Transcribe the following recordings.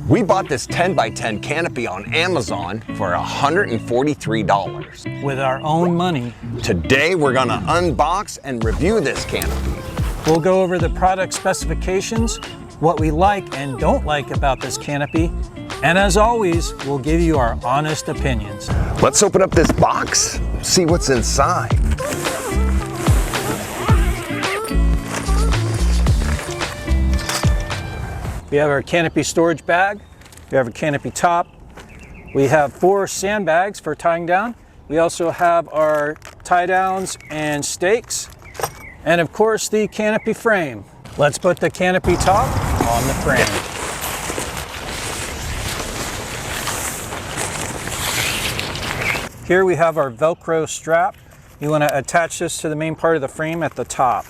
We bought this 10 by 10 canopy on Amazon for $143. With our own money. Today we're gonna unbox and review this canopy. We'll go over the product specifications, what we like and don't like about this canopy, and as always, we'll give you our honest opinions. Let's open up this box, see what's inside. We have our canopy storage bag, we have a canopy top, we have 4 sandbags for tying down, we also have our tie downs and stakes, and of course the canopy frame. Let's put the canopy top on the frame. Here we have our Velcro strap. You want to attach this to the main part of the frame at the top.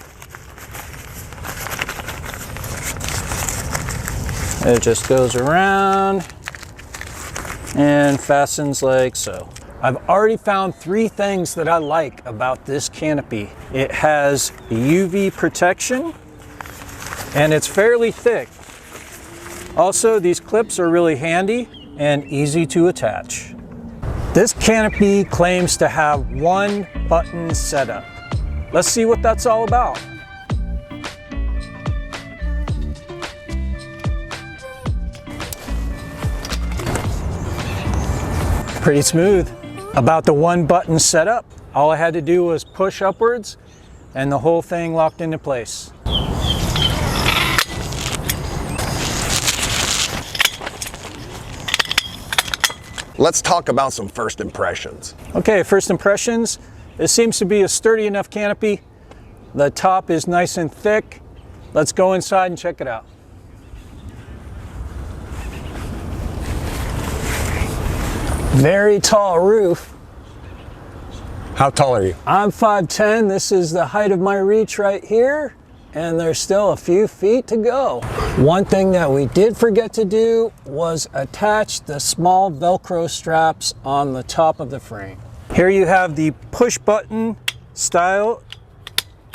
It just goes around and fastens like so. I've already found 3 things that I like about this canopy. It has UV protection and it's fairly thick. Also, these clips are really handy and easy to attach. This canopy claims to have 1 button setup. Let's see what that's all about. Pretty smooth. About the 1 button setup, all I had to do was push upwards and the whole thing locked into place. Let's talk about some first impressions. Okay, first impressions. This seems to be a sturdy enough canopy. The top is nice and thick. Let's go inside and check it out. Very tall roof. How tall are you? I'm 5'10". This is the height of my reach right here, and there's still a few feet to go. One thing that we did forget to do was attach the small Velcro straps on the top of the frame. Here you have the push button style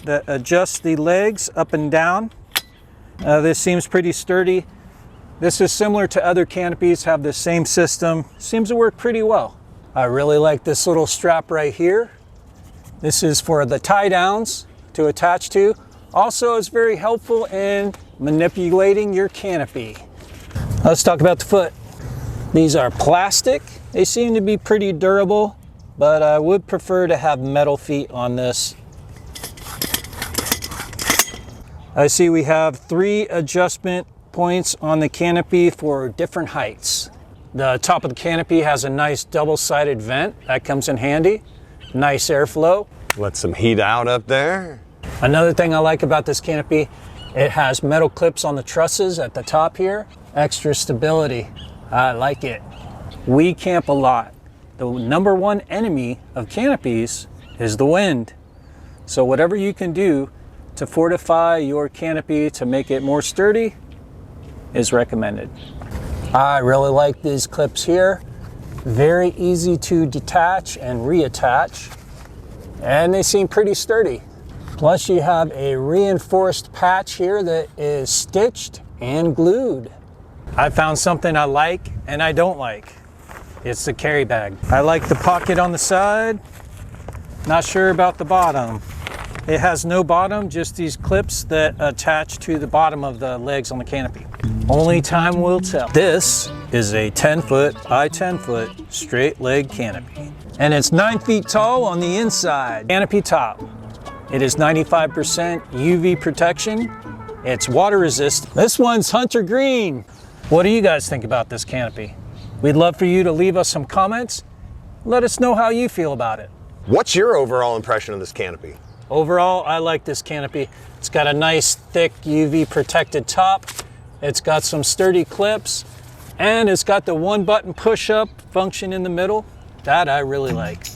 that adjusts the legs up and down. This seems pretty sturdy. This is similar to other canopies, have the same system. Seems to work pretty well. I really like this little strap right here. This is for the tie downs to attach to. Also, it's very helpful in manipulating your canopy. Let's talk about the foot. These are plastic. They seem to be pretty durable, but I would prefer to have metal feet on this. I see we have 3 adjustment points on the canopy for different heights. The top of the canopy has a nice double-sided vent that comes in handy. Nice airflow. Let some heat out up there. Another thing I like about this canopy, it has metal clips on the trusses at the top here. Extra stability. I like it. We camp a lot. The #1 enemy of canopies is the wind. So whatever you can do to fortify your canopy to make it more sturdy is recommended. I really like these clips here. Very easy to detach and reattach, and they seem pretty sturdy. Plus you have a reinforced patch here that is stitched and glued. I found something I like and I don't like. It's the carry bag. I like the pocket on the side. Not sure about the bottom. It has no bottom, just these clips that attach to the bottom of the legs on the canopy. Only time will tell. This is a 10-foot by 10-foot straight leg canopy. And it's 9 feet tall on the inside. Canopy top. It is 95% UV protection. It's water resistant. This one's hunter green. What do you guys think about this canopy? We'd love for you to leave us some comments. Let us know how you feel about it. What's your overall impression of this canopy? Overall, I like this canopy. It's got a nice, thick, UV protected top. It's got some sturdy clips, and it's got the 1-button push-up function in the middle. That I really like.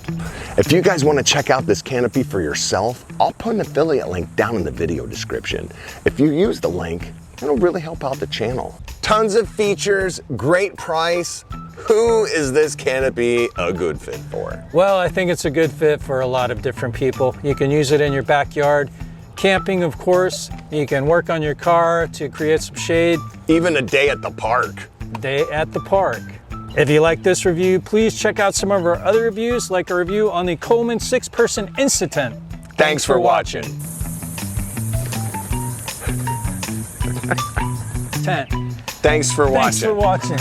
If you guys want to check out this canopy for yourself, I'll put an affiliate link down in the video description. If you use the link, it'll really help out the channel. Tons of features, great price. Who is this canopy a good fit for? Well, I think it's a good fit for a lot of different people. You can use it in your backyard. Camping, of course. You can work on your car to create some shade. Even a day at the park. day at the park. If you like this review, please check out some of our other reviews, like a review on the Coleman 6-person Instatent. Thanks for watching. Tent. Thanks for watching. Thanks for watching.